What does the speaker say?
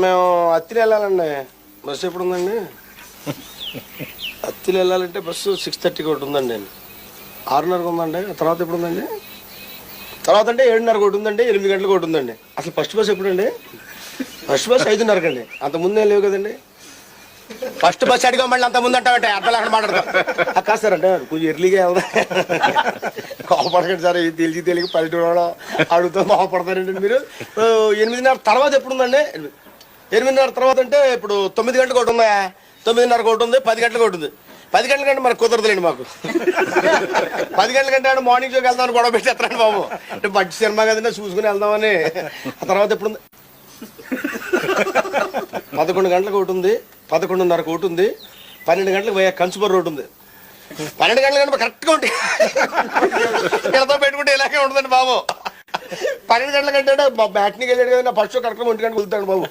మేము అత్తిలి వెళ్ళాలండి. బస్సు ఎప్పుడు ఉందండి? అత్తిలి వెళ్ళాలంటే బస్సు 6:30కి ఒకటి ఉందండి. 6:30కి ఉందండి. తర్వాత ఎప్పుడు ఉందండి? తర్వాత అంటే 7:30కి ఒకటి ఉందండి. 8 గంటలకు ఒకటి ఉందండి. అసలు ఫస్ట్ బస్ ఎప్పుడండి? ఫస్ట్ బస్ 5:30కి అండి. అంత ముందే లేవు కదండి. ఫస్ట్ బస్ అడిగా మళ్ళీ అంత ముందు అంటామంటే అర్థం అక్కడ మాట్లాడతాం కాదు సార్. అంటే కొంచెం ఎర్లీగా వెళ్దా కోపడకండి సార్. తెలిసి పల్లెటూరు అడుగుతా కోపడతారండి మీరు. 8:30 తర్వాత ఎప్పుడు ఉందండి? 8:30 తర్వాత అంటే ఇప్పుడు 9 గంటలకు ఒకటి ఉందా? 9:30కి ఒకటి ఉంది. 10 గంటలకు ఒకటి ఉంది. 10 గంటల కంటే మనకు కుదరదులేండి మాకు. 10 గంటల కంటే మార్నింగ్ షోకి వెళ్దామని గొడవ పెట్టేస్తారండి బాబు. అంటే బడ్జెట్ సినిమా కదండి చూసుకుని వెళ్దామని. ఆ తర్వాత ఎప్పుడు ఉంది? 11 గంటలకు ఒకటి ఉంది. 11:30కి ఒకటి ఉంది. 12 గంటలకు పోయా కన్సూమర్ రోడ్ ఉంది. 12 గంటల కంటే కరెక్ట్గా ఉంటాయి. ఇక్కడతో పెట్టుకుంటే ఇలాగే ఉంటుందండి బాబు. 12 గంటల కంటే బ్యాట్నికి వెళ్ళాడు కదండి. ఫస్ట్ షో కరెక్ట్గా 1 గంటకు వెళ్తాడు బాబు.